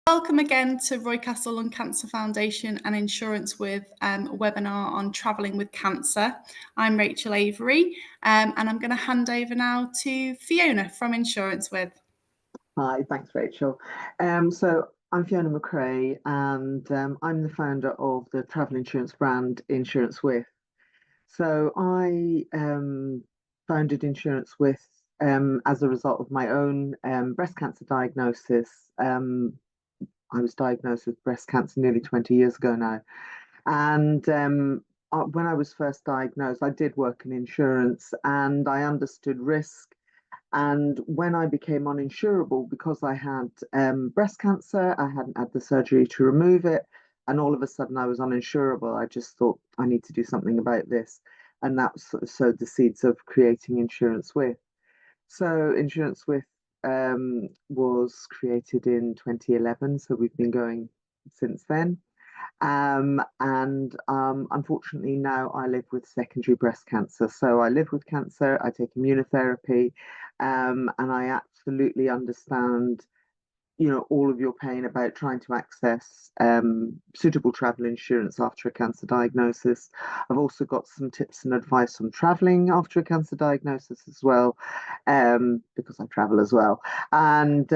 Welcome again to Roy Castle Lung Cancer Foundation and Insurance With webinar on travelling with cancer. I'm Rachel Avery and I'm going to hand over now to Fiona from Insurance With. Hi, thanks, Rachel. So I'm Fiona McRae, and I'm the founder of the travel insurance brand Insurancewith. So I founded Insurancewith as a result of my own breast cancer diagnosis. I was diagnosed with breast cancer nearly 20 years ago now. And when I was first diagnosed, I did work in insurance and I understood risk. And when I became uninsurable because I had breast cancer, I hadn't had the surgery to remove it, and all of a sudden I was uninsurable. I just thought I need to do something about this, and that sort of sowed the seeds of creating Insurance With. So Insurance With was created in 2011, so we've been going since then. And unfortunately, now I live with secondary breast cancer. So I live with cancer, I take immunotherapy, and I absolutely understand, all of your pain about trying to access suitable travel insurance after a cancer diagnosis. I've also got some tips and advice on traveling after a cancer diagnosis as well, because I travel as well. And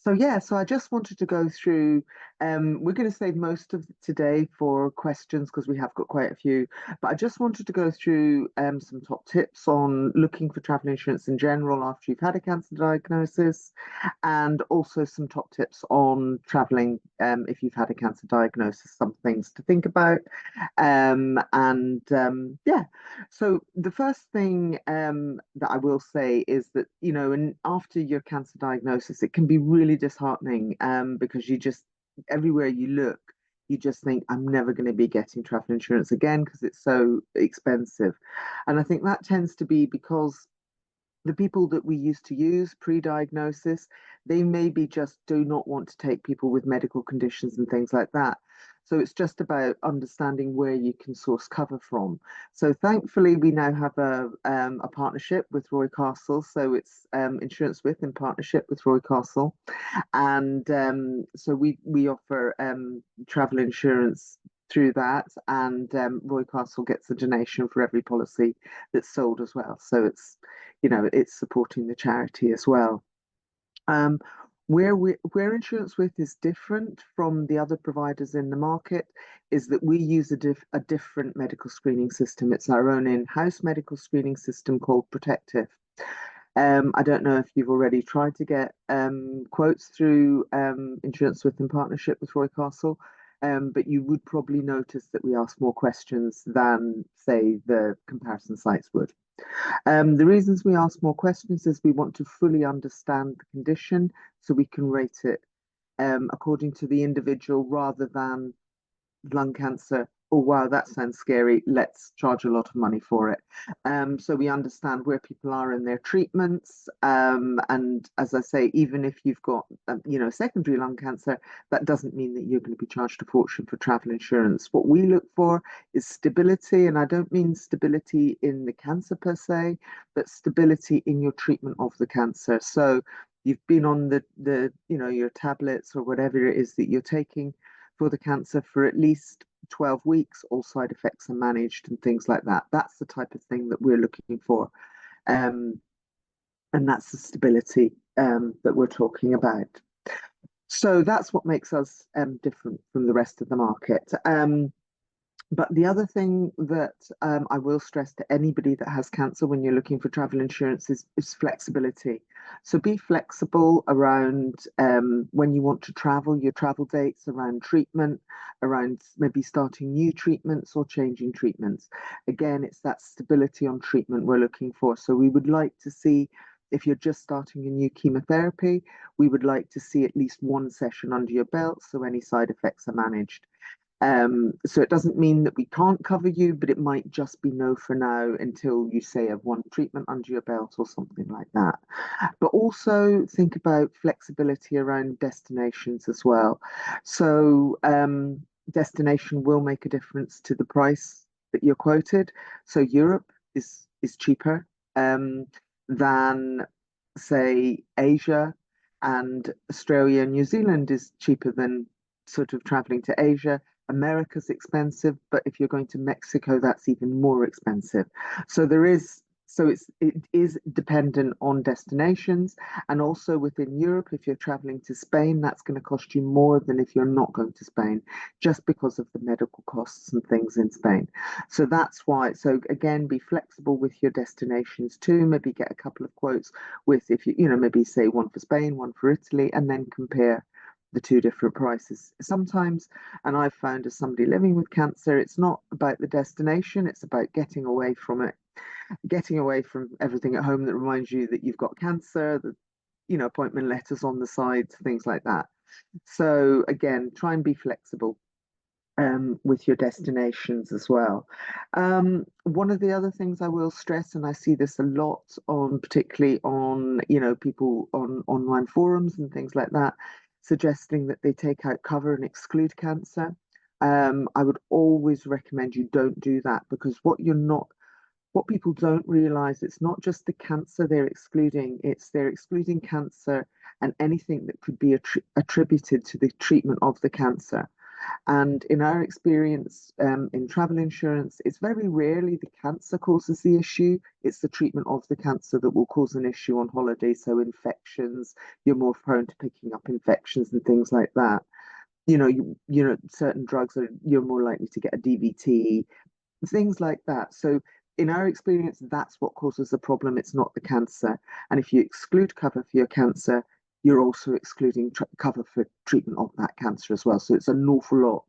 so I just wanted to go through, we're going to save most of today for questions because we have got quite a few, but I just wanted to go through some top tips on looking for travel insurance in general after you've had a cancer diagnosis, and also some top tips on traveling if you've had a cancer diagnosis, some things to think about. So the first thing that I will say is that, and after your cancer diagnosis, it can be really disheartening because you just, everywhere you look, you just think, I'm never going to be getting travel insurance again because it's so expensive. And I think that tends to be because the people that we used to use pre-diagnosis, they maybe just do not want to take people with medical conditions and things like that. So it's just about understanding where you can source cover from. So thankfully, we now have a partnership with Roy Castle. So it's Insurancewith in partnership with Roy Castle, and so we offer travel insurance through that, and Roy Castle gets a donation for every policy that's sold as well. So it's supporting the charity as well. Where Insurancewith is different from the other providers in the market is that we use a different medical screening system. It's our own in-house medical screening system called Protective. I don't know if you've already tried to get quotes through Insurancewith in partnership with Roy Castle, but you would probably notice that we ask more questions than, say, the comparison sites would. The reasons we ask more questions is we want to fully understand the condition so we can rate it according to the individual rather than lung cancer. Oh, wow, that sounds scary. Let's charge a lot of money for it. So we understand where people are in their treatments. And as I say, even if you've got, secondary lung cancer, that doesn't mean that you're going to be charged a fortune for travel insurance. What we look for is stability. And I don't mean stability in the cancer per se, but stability in your treatment of the cancer. So you've been on your tablets or whatever it is that you're taking for the cancer for at least 12 weeks, all side effects are managed and things like that. That's the type of thing that we're looking for. And that's the stability that we're talking about. So that's what makes us different from the rest of the market. But the other thing that I will stress to anybody that has cancer when you're looking for travel insurance is flexibility. So be flexible around when you want to travel, your travel dates, around treatment, around maybe starting new treatments or changing treatments. Again, it's that stability on treatment we're looking for. So we would like to see, if you're just starting a new chemotherapy, we would like to see at least one session under your belt so any side effects are managed. So it doesn't mean that we can't cover you, but it might just be no for now until you say have one treatment under your belt or something like that. But also think about flexibility around destinations as well. So destination will make a difference to the price that you're quoted. So Europe is cheaper than, say, Asia. and Australia and New Zealand is cheaper than sort of traveling to Asia. America's expensive, but if you're going to Mexico, that's even more expensive. So there is, so it is dependent on destinations, and also within Europe, if you're traveling to Spain, that's going to cost you more than if you're not going to Spain, just because of the medical costs and things in Spain. So that's why. So again, be flexible with your destinations too. Maybe get a couple of quotes with, if you know, maybe say one for Spain, one for Italy, and then compare the two different prices. Sometimes, and I've found as somebody living with cancer, it's not about the destination, it's about getting away from it, getting away from everything at home that reminds you that you've got cancer, the appointment letters on the sides, things like that. So again, try and be flexible with your destinations as well. One of the other things I will stress, and I see this a lot on, particularly on, people on online forums and things like that, suggesting that they take out cover and exclude cancer. I would always recommend you don't do that, because what people don't realize, it's not just the cancer they're excluding, it's they're excluding cancer and anything that could be attributed to the treatment of the cancer. And in our experience in travel insurance, it's very rarely the cancer causes the issue. It's the treatment of the cancer that will cause an issue on holiday. So infections, you're more prone to picking up infections and things like that. Certain drugs are, you're more likely to get a DVT, things like that. So in our experience, that's what causes the problem. It's not the cancer. And if you exclude cover for your cancer, you're also excluding cover for treatment of that cancer as well. So it's an awful lot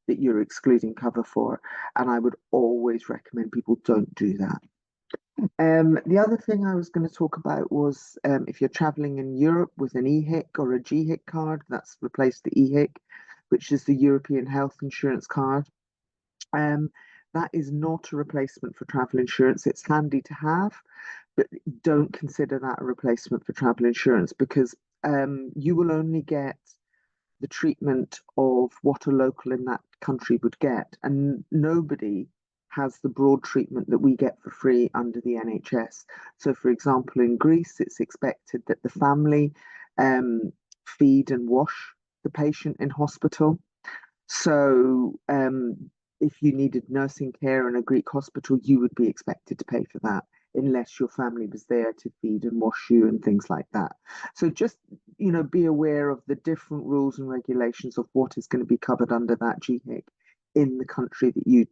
that you're excluding cover for. And I would always recommend people don't do that. The other thing I was going to talk about was if you're traveling in Europe with an EHIC or a GHIC card, that's replaced the EHIC, which is the European Health Insurance Card. Um, that is not a replacement for travel insurance. It's handy to have, but don't consider that a replacement for travel insurance, because you will only get the treatment of what a local in that country would get, and nobody has the broad treatment that we get for free under the NHS. So, for example, in Greece, it's expected that the family feed and wash the patient in hospital. So, if you needed nursing care in a Greek hospital, you would be expected to pay for that, unless your family was there to feed and wash you and things like that. So just, be aware of the different rules and regulations of what is going to be covered under that GHIC in the country that you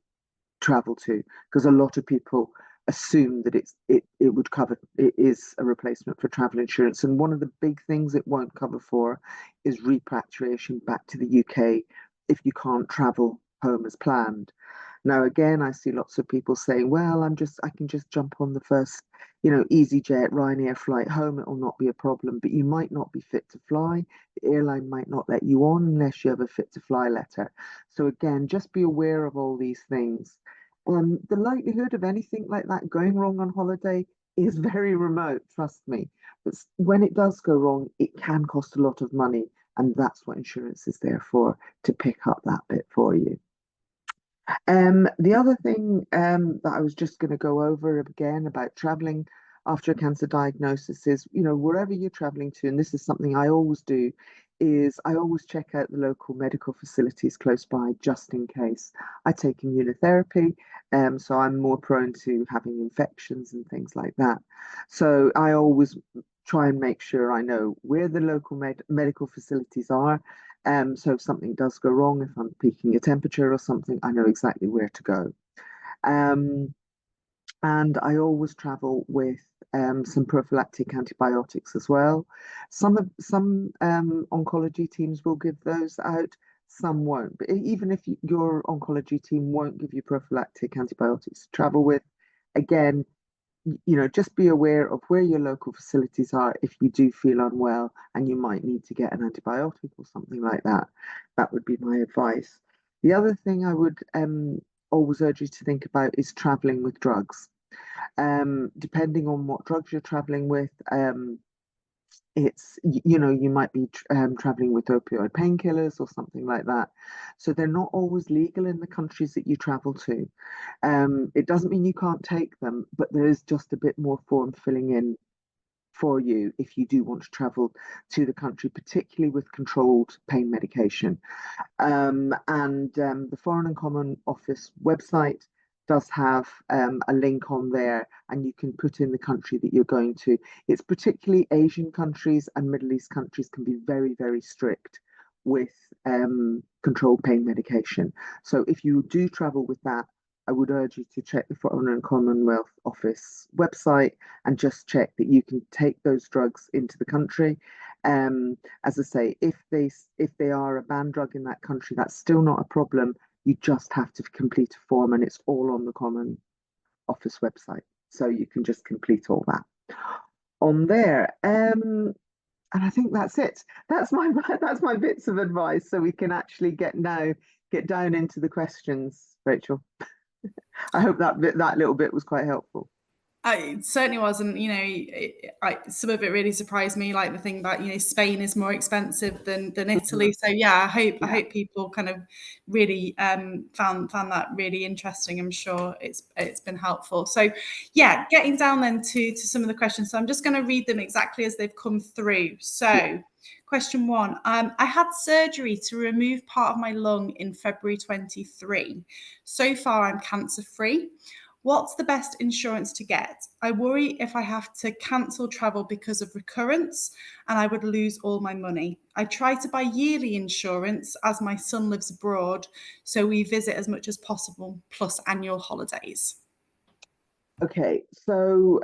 travel to, because a lot of people assume that it would cover, it is a replacement for travel insurance. And one of the big things it won't cover for is repatriation back to the UK if you can't travel home as planned. Now, again, I see lots of people saying, well, I can just jump on the first, EasyJet, Ryanair flight home. It will not be a problem, but you might not be fit to fly. The airline might not let you on unless you have a fit to fly letter. So again, just be aware of all these things. The likelihood of anything like that going wrong on holiday is very remote, trust me. But when it does go wrong, it can cost a lot of money. And that's what insurance is there for, to pick up that bit for you. The other thing that I was just going to go over again about traveling after a cancer diagnosis is, wherever you're traveling to, and this is something I always do, is I always check out the local medical facilities close by just in case. I take immunotherapy, so I'm more prone to having infections and things like that. So I always try and make sure I know where the local medical facilities are. So if something does go wrong, if I'm peaking a temperature or something, I know exactly where to go. Um, and I always travel with some prophylactic antibiotics as well. Some oncology teams will give those out, some won't. But even if your oncology team won't give you prophylactic antibiotics to travel with, again, just be aware of where your local facilities are if you do feel unwell and you might need to get an antibiotic or something like that. That would be my advice. The other thing I would always urge you to think about is traveling with drugs. Depending on what drugs you're traveling with, you might be traveling with opioid painkillers or something like that. So they're not always legal in the countries that you travel to. It doesn't mean you can't take them, but there is just a bit more form filling in for you if you do want to travel to the country, particularly with controlled pain medication. The Foreign and Common Office website does have a link on there, and you can put in the country that you're going to. It's particularly Asian countries and Middle East countries can be very, very strict with controlled pain medication. So if you do travel with that, I would urge you to check the Foreign and Commonwealth Office website and just check that you can take those drugs into the country. As I say, if they are a banned drug in that country, that's still not a problem. You just have to complete a form, and it's all on the Common Office website, so you can just complete all that on there. And I think that's it. That's my that's my bits of advice, so we can actually get down into the questions, Rachel. I hope that little bit was quite helpful. It certainly was, and some of it really surprised me, like the thing that Spain is more expensive than Italy. So yeah, I hope people kind of really found that really interesting. I'm sure it's been helpful. So yeah, getting down then to some of the questions. So I'm just going to read them exactly as they've come through. So. Question 1. I had surgery to remove part of my lung in February 23. So far, I'm cancer free. What's the best insurance to get? I worry if I have to cancel travel because of recurrence and I would lose all my money. I try to buy yearly insurance as my son lives abroad, so we visit as much as possible, plus annual holidays. Okay, so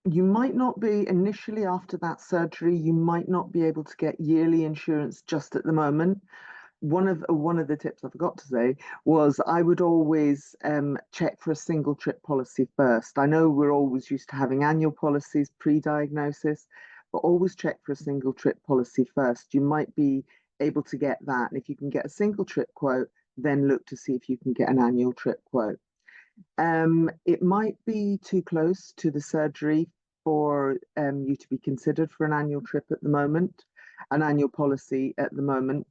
you might not be initially after that surgery, you might not be able to get yearly insurance just at the moment. One of the tips I forgot to say was I would always check for a single trip policy first. I know we're always used to having annual policies pre-diagnosis, but always check for a single trip policy first. You might be able to get that. And if you can get a single trip quote, then look to see if you can get an annual trip quote. It might be too close to the surgery for you to be considered for an annual trip at the moment, an annual policy at the moment.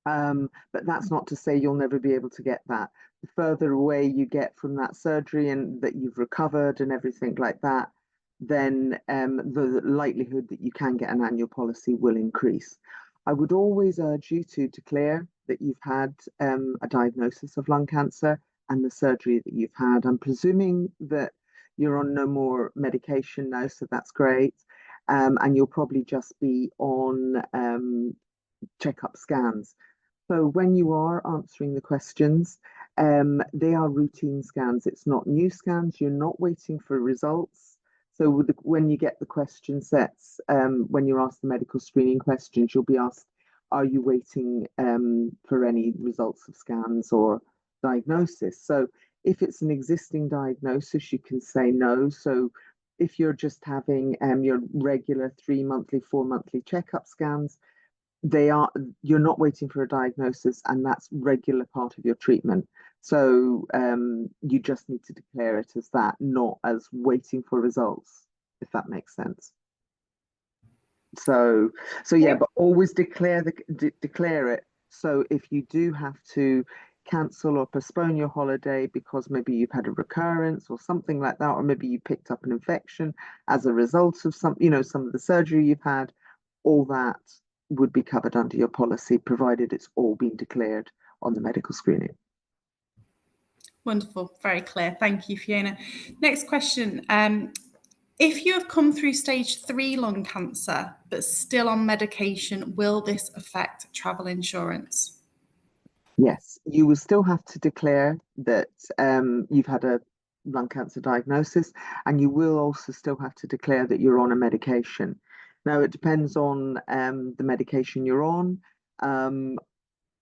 But that's not to say you'll never be able to get that. The further away you get from that surgery and that you've recovered and everything like that, then the likelihood that you can get an annual policy will increase. I would always urge you to declare that you've had a diagnosis of lung cancer and the surgery that you've had. I'm presuming that you're on no more medication now, so that's great. And you'll probably just be on checkup scans. So when you are answering the questions, they are routine scans. It's not new scans. You're not waiting for results. So when you get the question sets, when you're asked the medical screening questions, you'll be asked, are you waiting for any results of scans or diagnosis? So if it's an existing diagnosis, you can say no. So if you're just having your regular 3 monthly, 4 monthly checkup scans, you're not waiting for a diagnosis, and that's regular part of your treatment. So you just need to declare it as that, not as waiting for results, if that makes sense. So yeah, but always declare it. So if you do have to cancel or postpone your holiday because maybe you've had a recurrence or something like that, or maybe you picked up an infection as a result of some of the surgery you've had, all that would be covered under your policy, provided it's all been declared on the medical screening. Wonderful, very clear. Thank you, Fiona. Next question. If you have come through stage 3 lung cancer but still on medication, will this affect travel insurance? Yes, you will still have to declare that you've had a lung cancer diagnosis, and you will also still have to declare that you're on a medication. Now, it depends on the medication you're on,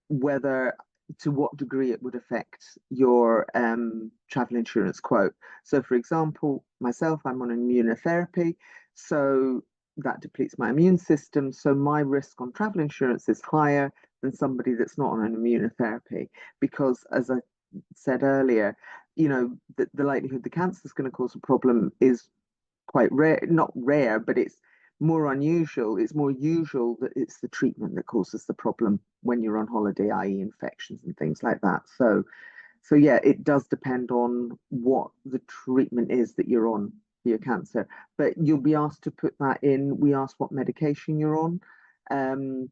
whether to what degree it would affect your travel insurance quote. So, for example, myself, I'm on immunotherapy, so that depletes my immune system. So my risk on travel insurance is higher than somebody that's not on an immunotherapy, because as I said earlier, the likelihood the cancer is going to cause a problem is quite rare, not rare, but it's more unusual. It's more usual that it's the treatment that causes the problem when you're on holiday, i.e., infections and things like that. So yeah, it does depend on what the treatment is that you're on. for your cancer. But you'll be asked to put that in. We ask what medication you're um,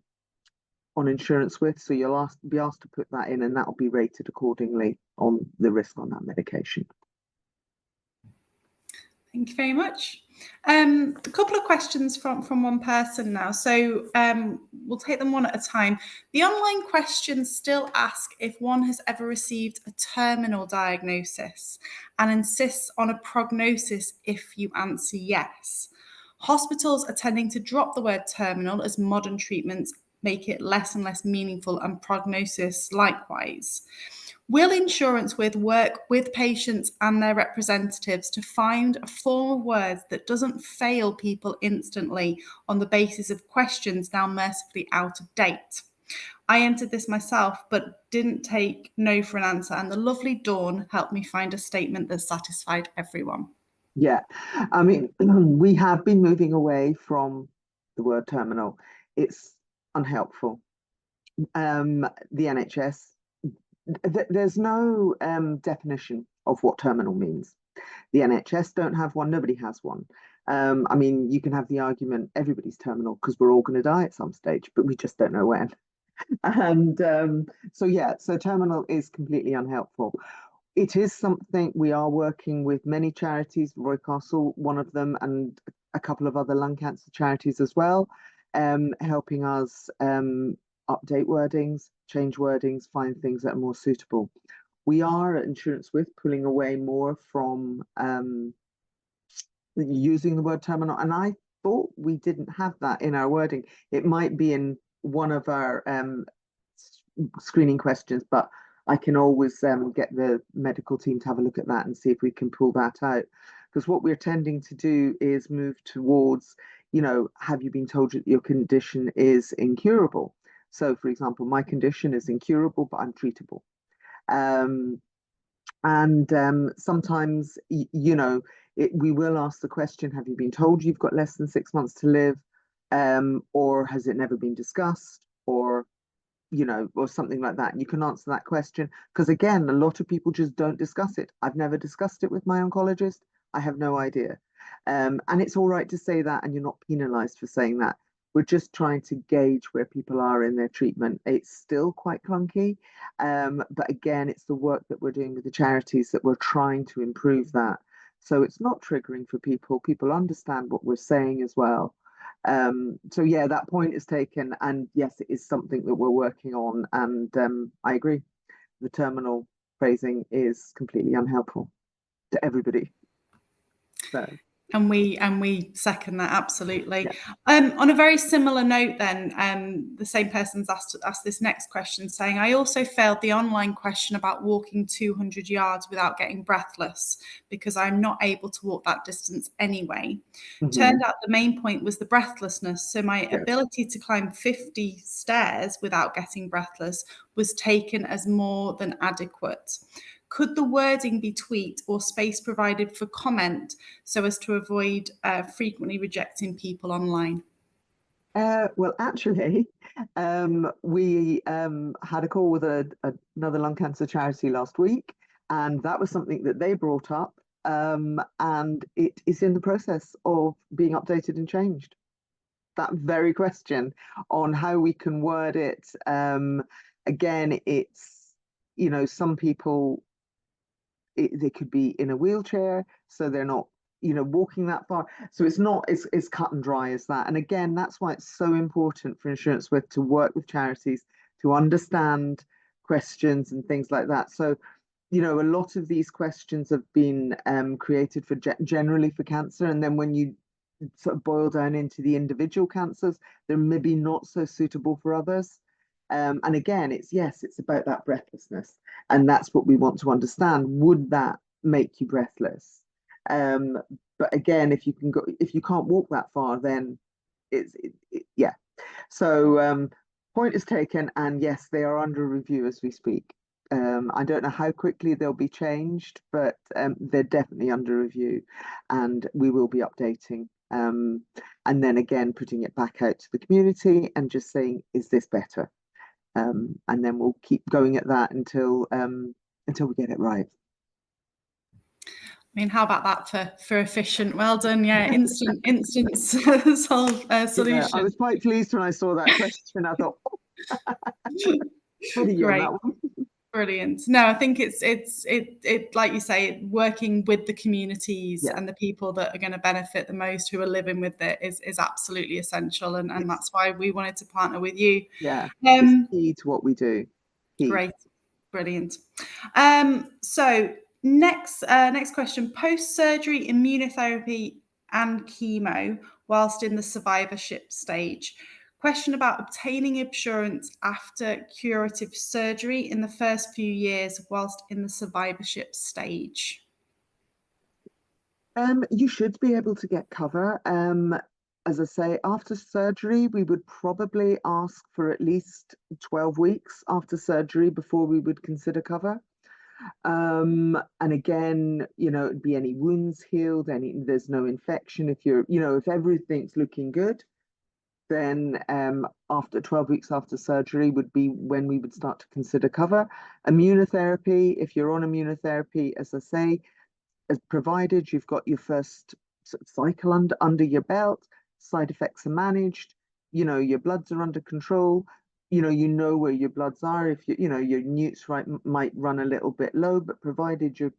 on Insurancewith, so you'll be asked to put that in, and that will be rated accordingly on the risk on that medication. Thank you very much. A couple of questions from one person now. So we'll take them one at a time. The online questions still ask if one has ever received a terminal diagnosis and insists on a prognosis if you answer yes. Hospitals are tending to drop the word terminal as modern treatments make it less and less meaningful, and prognosis likewise. Will Insurancewith work with patients and their representatives to find a form of words that doesn't fail people instantly on the basis of questions now mercifully out of date? I entered this myself, but didn't take no for an answer, and the lovely Dawn helped me find a statement that satisfied everyone. Yeah, I mean, we have been moving away from the word terminal. It's unhelpful. The NHS, there's no definition of what terminal means. The NHS don't have one, nobody has one. I mean, you can have the argument everybody's terminal because we're all going to die at some stage, but we just don't know when. And so terminal is completely unhelpful. It is something we are working with many charities, Roy Castle, one of them, and a couple of other lung cancer charities as well, helping us update wordings, change wordings, find things that are more suitable. We are at Insurancewith pulling away more from using the word terminal, and I thought we didn't have that in our wording. It might be in one of our screening questions, but I can always get the medical team to have a look at that and see if we can pull that out. Because what we're tending to do is move towards, have you been told that your condition is incurable? So, for example, my condition is incurable, but I'm treatable. Sometimes, we will ask the question, have you been told you've got less than 6 months to live? Or has it never been discussed? Or something like that. You can answer that question because, again, a lot of people just don't discuss it. I've never discussed it with my oncologist. I have no idea. And it's all right to say that, and you're not penalized for saying that. We're just trying to gauge where people are in their treatment. It's still quite clunky. But again, it's the work that we're doing with the charities that we're trying to improve that. So it's not triggering for people. People understand what we're saying as well. So yeah, that point is taken, and yes, it is something that we're working on. And I agree, the terminal phrasing is completely unhelpful to everybody. So. And we second that absolutely. Yeah. On a very similar note, then, the same person's asked this next question, saying, "I also failed the online question about walking 200 yards without getting breathless because I'm not able to walk that distance anyway. Turned out the main point was the breathlessness, so my ability to climb 50 stairs without getting breathless was taken as more than adequate. Could the wording be tweaked or space provided for comment so as to avoid frequently rejecting people online?" Well, actually, we had a call with another lung cancer charity last week, and that was something that they brought up, and it is in the process of being updated and changed. That very question on how we can word it. Again, it's, some people, they could be in a wheelchair, so they're not, walking that far. So it's not as cut and dry as that. And again, that's why it's so important for Insurancewith to work with charities to understand questions and things like that. So, a lot of these questions have been created for generally for cancer, and then when you sort of boil down into the individual cancers, they're maybe not so suitable for others. And again, it's about that breathlessness, and that's what we want to understand. Would that make you breathless? But again, if you can't walk that far, then yeah. So point is taken, and yes, they are under review as we speak. I don't know how quickly they'll be changed, but they're definitely under review, and we will be updating. And then again, putting it back out to the community and just saying, is this better? And then we'll keep going at that until we get it right. I mean, how about that for efficient? Well done. Yeah, instant Yeah, I solution. was quite pleased when I saw that question. I thought, oh, pretty you on Great. that one. Brilliant. No, I think it like you say, working with the communities Yeah, and the people that are going to benefit the most, who are living with it, is absolutely essential, and it's that's why we wanted to partner with you. yeah, it's Um, key to what we do. Key. Great, brilliant. So next question: post-surgery immunotherapy and chemo whilst in the survivorship stage. Question about obtaining insurance after curative surgery in the first few years whilst in the survivorship stage. You should be able to get cover. As I say, after surgery, we would probably ask for at least 12 weeks after surgery before we would consider cover. And again, it'd be any wounds healed, there's no infection. If everything's looking good, then after 12 weeks after surgery would be when we would start to consider cover. Immunotherapy, if you're on immunotherapy, as I say, as provided you've got your first cycle under your belt, side effects are managed, your bloods are under control, where your bloods are. If your newts might run a little bit low, but provided your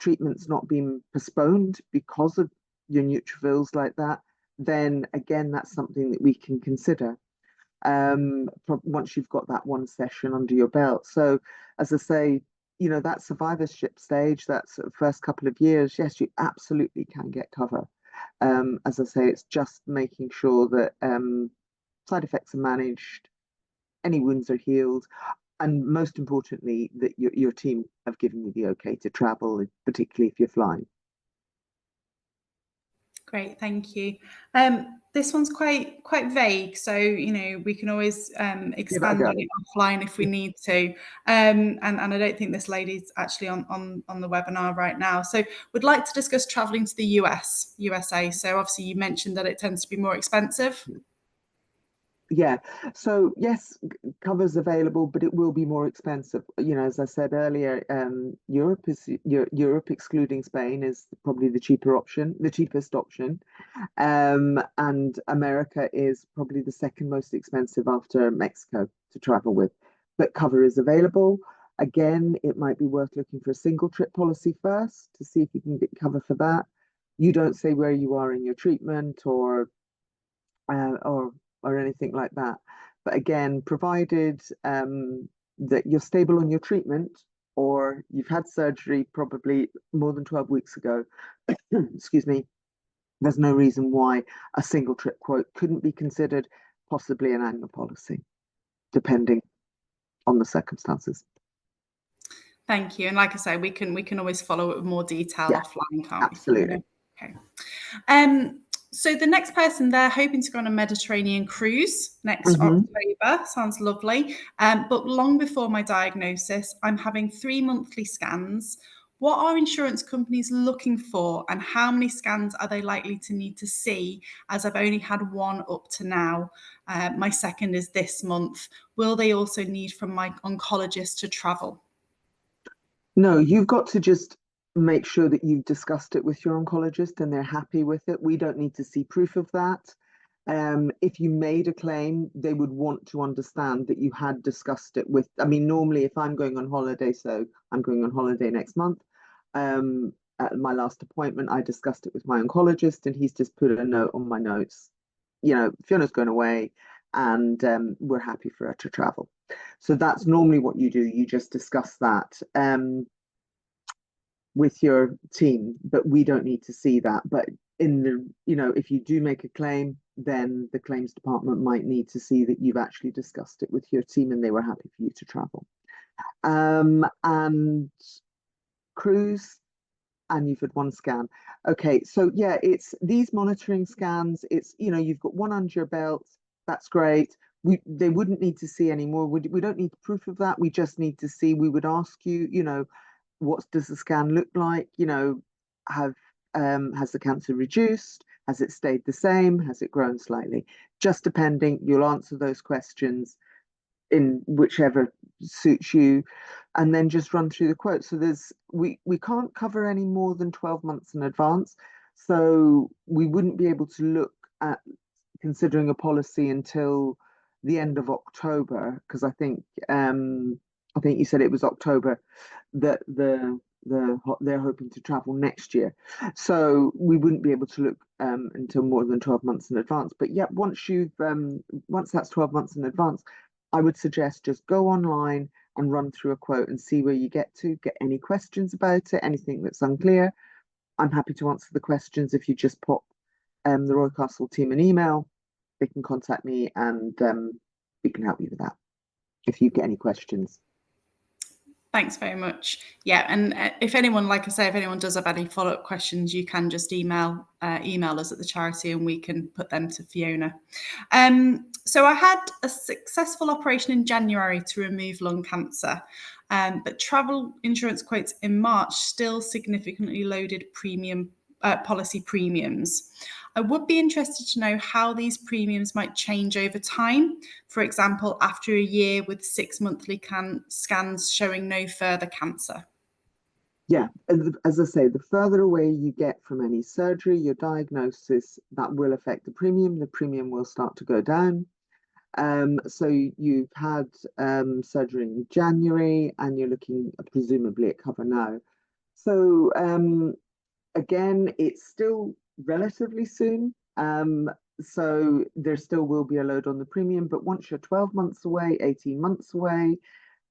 treatment's not been postponed because of your neutrophils like that, then again that's something that we can consider once you've got that one session under your belt. So, as I say, that survivorship stage, that sort of first couple of years, yes, you absolutely can get cover. As I say, it's just making sure that side effects are managed, any wounds are healed, and most importantly, that your team have given you the okay to travel, particularly if you're flying. Great, thank you. This one's quite vague, so we can always Give it a expand go. on it offline if we need to. And I don't think this lady's actually on the webinar right now. So would like to discuss traveling to the USA. So obviously you mentioned that it tends to be more expensive. Yeah. So yes, cover's available, but it will be more expensive. As I said earlier, Europe excluding Spain is probably the cheapest option. And America is probably the second most expensive after Mexico to travel with. But cover is available. Again, it might be worth looking for a single trip policy first to see if you can get cover for that. You don't say where you are in your treatment uh, or or anything like that. But again, provided that you're stable on your treatment or you've had surgery probably more than 12 weeks ago, excuse me, there's no reason why a single trip quote couldn't be considered possibly an annual policy, depending on the circumstances. Thank you. And like I say, we can always follow it with more detail Yeah, offline, can't we, absolutely. Fiona? Okay. So the next person, they're hoping to go on a Mediterranean cruise next Mm-hmm. October. Sounds lovely. But long before my diagnosis, I'm having 3 monthly scans. What are insurance companies looking for, and how many scans are they likely to need to see, as I've only had one up to now? My second is this month. Will they also need from my oncologist to travel? No, you've got to just make sure that you've discussed it with your oncologist and they're happy with it. We don't need to see proof of that. If you made a claim, they would want to understand that you had discussed it with. I mean, normally, if I'm going on holiday, so I'm going on holiday next month, at my last appointment, I discussed it with my oncologist, and he's just put a note on my notes. Fiona's going away, and we're happy for her to travel. So that's normally what you do. You just discuss that with your team, but we don't need to see that. But if you do make a claim, then the claims department might need to see that you've actually discussed it with your team and they were happy for you to travel. And cruise, and you've had one scan. Okay, so yeah, it's these monitoring scans. It's you've got one under your belt. That's great. They wouldn't need to see any more. We don't need proof of that. We just need to see. We would ask you, what does the scan look like? Have has the cancer reduced? Has it stayed the same? Has it grown slightly? Just depending, you'll answer those questions. in whichever suits you, and then just run through the quote. So we can't cover any more than 12 months in advance. So we wouldn't be able to look at considering a policy until the end of October, because I think you said it was October that they're hoping to travel next year. So we wouldn't be able to look until more than 12 months in advance. But yeah, once that's 12 months in advance, I would suggest just go online and run through a quote and see where you get to. Get any questions about it, anything that's unclear. I'm happy to answer the questions if you just pop the Roy Castle team an email. They can contact me and we can help you with that if you get any questions. Thanks very much. Yeah, and if anyone, like I say, if anyone does have any follow-up questions, you can just email us at the charity and we can put them to Fiona. So I had a successful operation in January to remove lung cancer, but travel insurance quotes in March still significantly loaded policy premiums. I would be interested to know how these premiums might change over time. For example, after a year with 6 monthly scans showing no further cancer. Yeah, as I say, the further away you get from any surgery, your diagnosis, that will affect the premium. The premium will start to go down. So you've had surgery in January and you're looking presumably at cover now. So again, it's still relatively soon. So there still will be a load on the premium, but once you're 12 months away, 18 months away,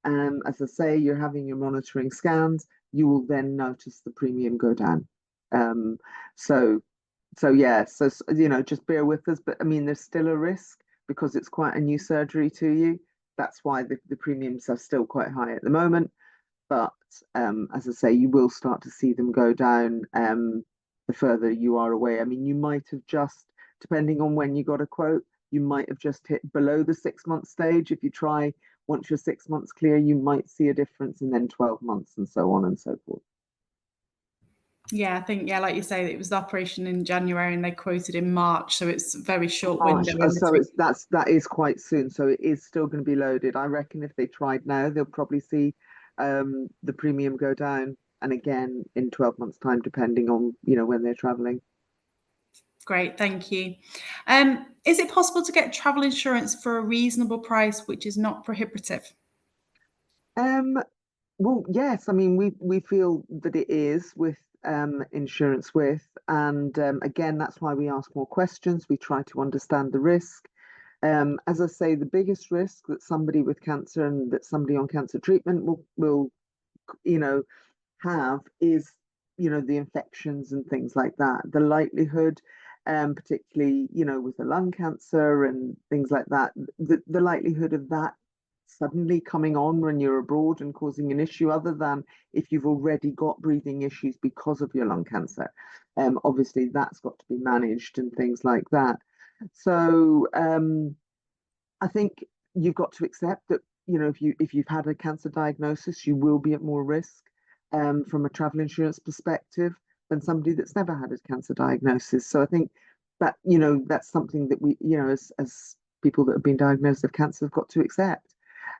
as I say, you're having your monitoring scans, you will then notice the premium go down. Um, so, so yeah, so just bear with us. But I mean, there's still a risk because it's quite a new surgery to you. That's why the premiums are still quite high at the moment. But as I say, you will start to see them go down the further you are away. I mean, you might have just, depending on when you got a quote, you might have just hit below the 6 month stage. If you try, once you're 6 months clear, you might see a difference, and then 12 months, and so on and so forth. Yeah, I think, yeah, like you say, it was the operation in January and they quoted in March, so it's a very short window in So between. that is quite soon. So it is still going to be loaded. I reckon if they tried now, they'll probably see the premium go down, and again in 12 months' time, depending on when they're traveling. Great, thank you. Is it possible to get travel insurance for a reasonable price, which is not prohibitive? Well, yes. I mean, we feel that it is with Insurancewith, and again, that's why we ask more questions. We try to understand the risk. As I say, the biggest risk that somebody with cancer and that somebody on cancer treatment will have is the infections and things like that. The likelihood, particularly with the lung cancer and things like that, the likelihood of that suddenly coming on when you're abroad and causing an issue, other than if you've already got breathing issues because of your lung cancer. Obviously, that's got to be managed and things like that. So I think you've got to accept that if you've had a cancer diagnosis, you will be at more risk from a travel insurance perspective than somebody that's never had a cancer diagnosis. So I think that that's something that we as people that have been diagnosed with cancer have got to accept.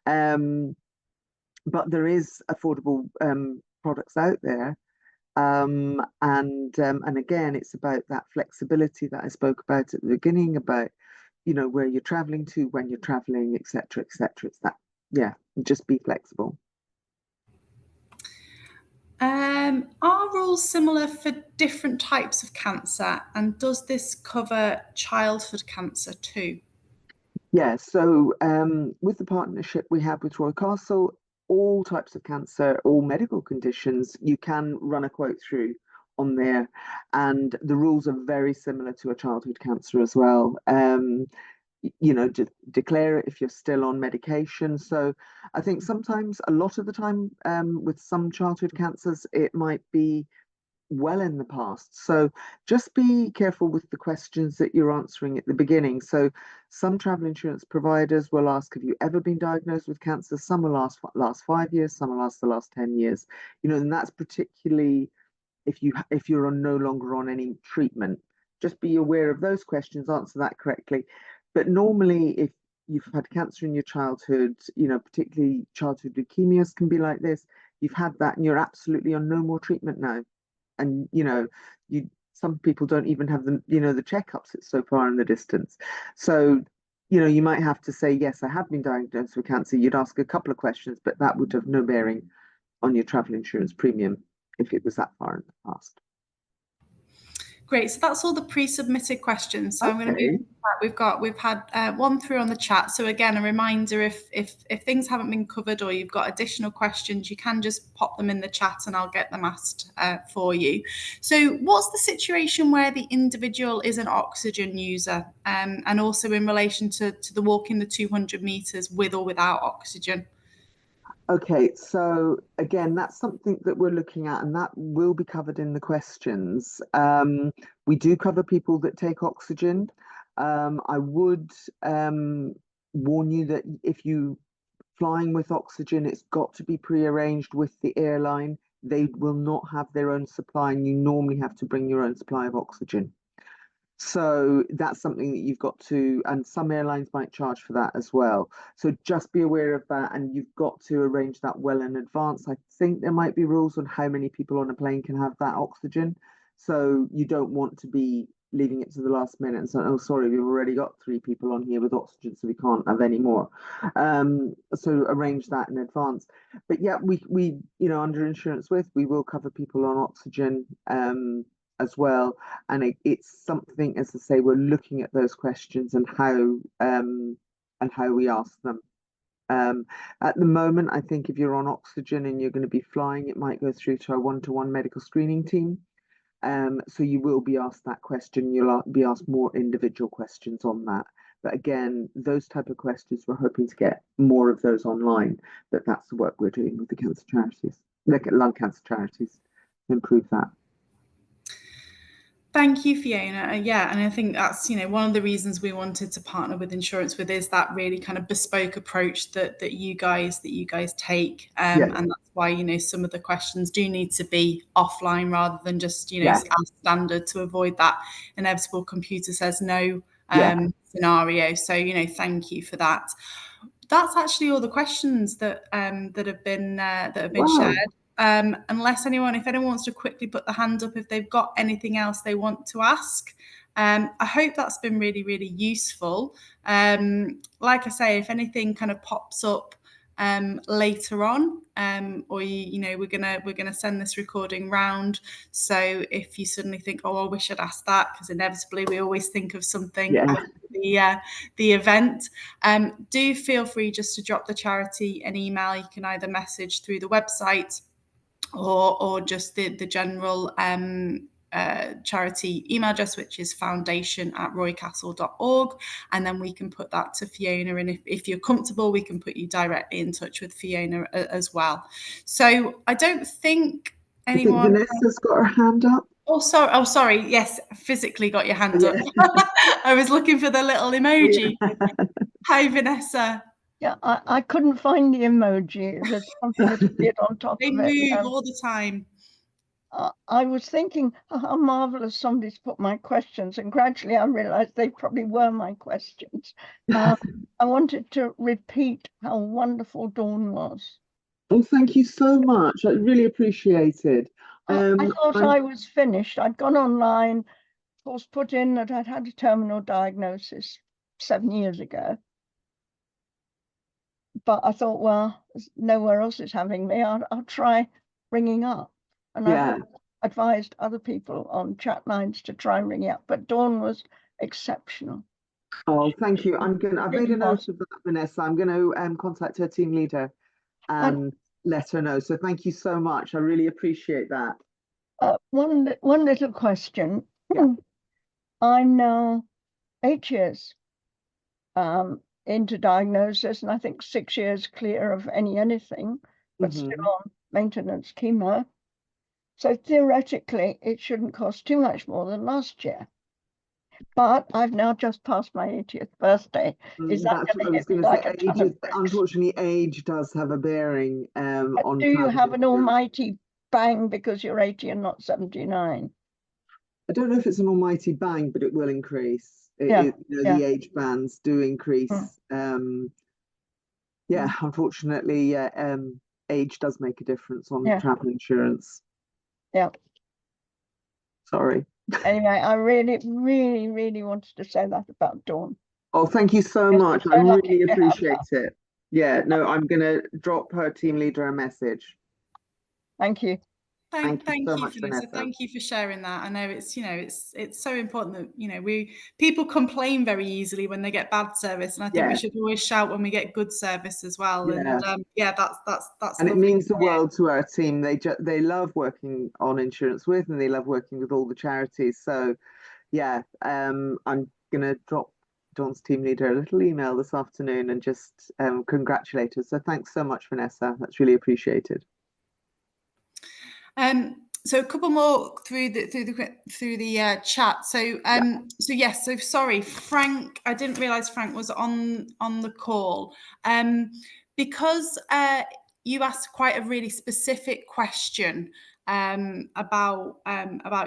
But there is affordable products out there. And again, it's about that flexibility that I spoke about at the beginning, about where you're traveling to, when you're traveling, etc., etc. It's that, yeah, just be flexible. Are rules similar for different types of cancer, and does this cover childhood cancer too? Yeah, so with the partnership we have with Roy Castle, all types of cancer, all medical conditions, you can run a quote through on there, and the rules are very similar to a childhood cancer as well. Declare it if you're still on medication. So I think sometimes, a lot of the time, with some childhood cancers, it might be well in the past. So just be careful with the questions that you're answering at the beginning. So some travel insurance providers will ask, have you ever been diagnosed with cancer? Some will ask last 5 years, some will ask the last 10 years. And that's particularly if you're no longer on any treatment. Just be aware of those questions, answer that correctly. But normally, you've had cancer in your childhood, particularly childhood leukemias can be like this. You've had that and you're absolutely on no more treatment now. And, some people don't even have the checkups. It's so far in the distance. So, you might have to say, yes, I have been diagnosed with cancer. You'd ask a couple of questions, but that would have no bearing on your travel insurance premium if it was that far in the past. Great. So that's all the pre-submitted questions. So I'm going to Okay. move. We've had one through on the chat. So again, a reminder: if things haven't been covered or you've got additional questions, you can just pop them in the chat and I'll get them asked for you. So what's the situation where the individual is an oxygen user, and also in relation to the walking the 200 meters with or without oxygen? Okay, so again, that's something that we're looking at, and that will be covered in the questions. We do cover people that take oxygen. I would warn you that if you flying with oxygen, it's got to be pre-arranged with the airline. They will not have their own supply, and you normally have to bring your own supply of oxygen. So that's something that you've got to, and some airlines might charge for that as well. So just be aware of that, and you've got to arrange that well in advance. I think there might be rules on how many people on a plane can have that oxygen. So you don't want to be leaving it to the last minute and saying, oh, sorry, we've already got 3 people on here with oxygen, so we can't have any more. So arrange that in advance. But yeah, we under Insurancewith, we will cover people on oxygen. As well, and it's something, as I say, we're looking at those questions and how we ask them. At the moment, I think if you're on oxygen and you're going to be flying, it might go through to our one-to-one medical screening team. So you will be asked that question. You'll be asked more individual questions on that. But again, those type of questions, we're hoping to get more of those online. But that's the work we're doing with the cancer charities, look at lung cancer charities, to improve that. Thank you, Fiona. Yeah, and I think that's one of the reasons we wanted to partner with Insurancewith is that really kind of bespoke approach that you guys take, Yeah. and that's why some of the questions do need to be offline rather than just Yeah. as standard, to avoid that inevitable computer says no Yeah. scenario. So thank you for that. That's actually all the questions that have been Wow. shared. Unless if anyone wants to quickly put the hand up if they've got anything else they want to ask. I hope that's been really, really useful. Like I say, if anything kind of pops up later on, or we're gonna send this recording round. So if you suddenly think, oh, I wish I'd asked that, because inevitably we always think of something after the event, do feel free just to drop the charity an email. You can either message through the website or just the general charity email address, which is foundation@roycastle.org, and then we can put that to Fiona, and if you're comfortable, we can put you directly in touch with Fiona as well. So I don't think anyone. I think Vanessa's got her hand up. Oh, sorry. Yes, physically got your hand up. I was looking for the little emoji. Hi, Vanessa. Yeah, I couldn't find the emoji. There's something that appeared on top They of it. move all the time. I was thinking how marvelous somebody's put my questions, and gradually I realized they probably were my questions. I wanted to repeat how wonderful Dawn was. Oh, thank you so much. I really appreciate it. I thought I was finished. I'd gone online, of course, put in that I'd had a terminal diagnosis 7 years ago. But I thought, well, nowhere else is having me. I'll try ringing up. And I've advised other people on chat lines to try and ring up. But Dawn was exceptional. Oh, thank you. I've made a note of that, Vanessa. I'm going to contact her team leader and let her know. So thank you so much. I really appreciate that. One little question. I'm now 8 years into diagnosis, and I think 6 years clear of anything, but still on maintenance chemo. So theoretically, it shouldn't cost too much more than last year. But I've now just passed my 80th birthday. Is that That's what I was going to say. Unfortunately, age does have a bearing on. Do you have an almighty bang because you're 80 and not 79? I don't know if it's an almighty bang, but it will increase. the age bands do increase. Unfortunately, age does make a difference on travel insurance. Yeah. Sorry. Anyway, I really, really, really wanted to say that about Dawn. Oh, thank you so much. I really appreciate it. Yeah, no, I'm going to drop her team leader a message. Thank you. Thank you so much, Vanessa. Vanessa. Thank you for sharing that. I know it's it's so important that people complain very easily when they get bad service, and I think we should always shout when we get good service as well. And that's and it means the world to our team. They love working on Insurance With, and they love working with all the charities. So I'm gonna drop Dawn's team leader a little email this afternoon and just congratulate her. So thanks so much, Vanessa. That's really appreciated. So a couple more through the chat. So sorry, Frank. I didn't realise Frank was on the call. Because you asked quite a really specific question about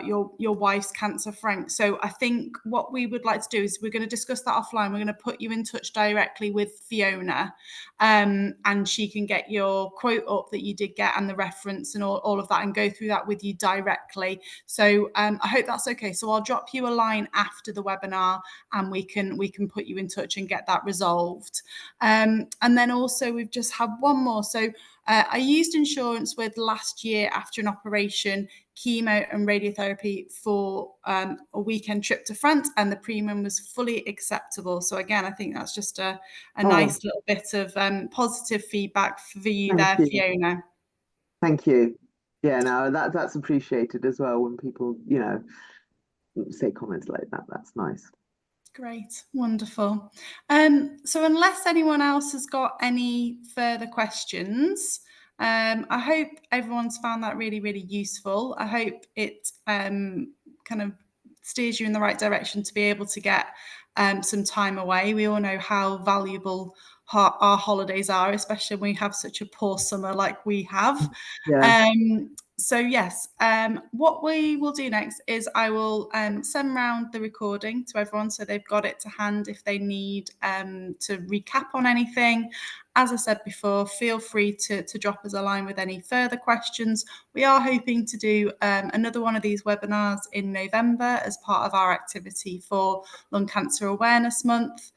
your wife's cancer, Frank. So I think what we would like to do is we're going to discuss that offline. We're going to put you in touch directly with Fiona, and she can get your quote up that you did get and the reference and all of that, and go through that with you directly. So I hope that's okay. So I'll drop you a line after the webinar, and we can put you in touch and get that resolved. And then also we've just had one more. So I used Insurancewith last year after an operation, chemo and radiotherapy for a weekend trip to France, and the premium was fully acceptable. So again, I think that's just a nice little bit of positive feedback for you there, Fiona. Thank you. Yeah, no, that's appreciated as well when people, say comments like that. That's nice. Great, wonderful. So unless anyone else has got any further questions, I hope everyone's found that really, really useful. I hope it kind of steers you in the right direction to be able to get some time away. We all know how valuable our holidays are, especially when we have such a poor summer like we have. So yes, what we will do next is I will send round the recording to everyone so they've got it to hand if they need to recap on anything. As I said before, feel free to drop us a line with any further questions. We are hoping to do another one of these webinars in November as part of our activity for Lung Cancer Awareness Month.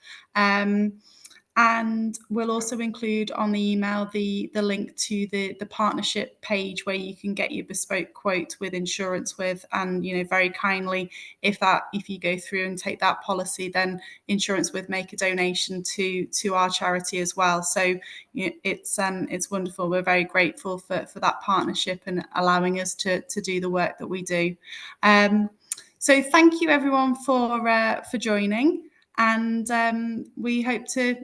And we'll also include on the email the link to the partnership page where you can get your bespoke quote with Insurancewith. And very kindly, if you go through and take that policy, then Insurancewith make a donation to our charity as well. So it's wonderful. We're very grateful for that partnership and allowing us to do the work that we do. So thank you everyone for joining. And we hope to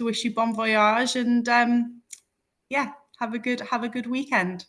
wish you bon voyage, and have a good weekend.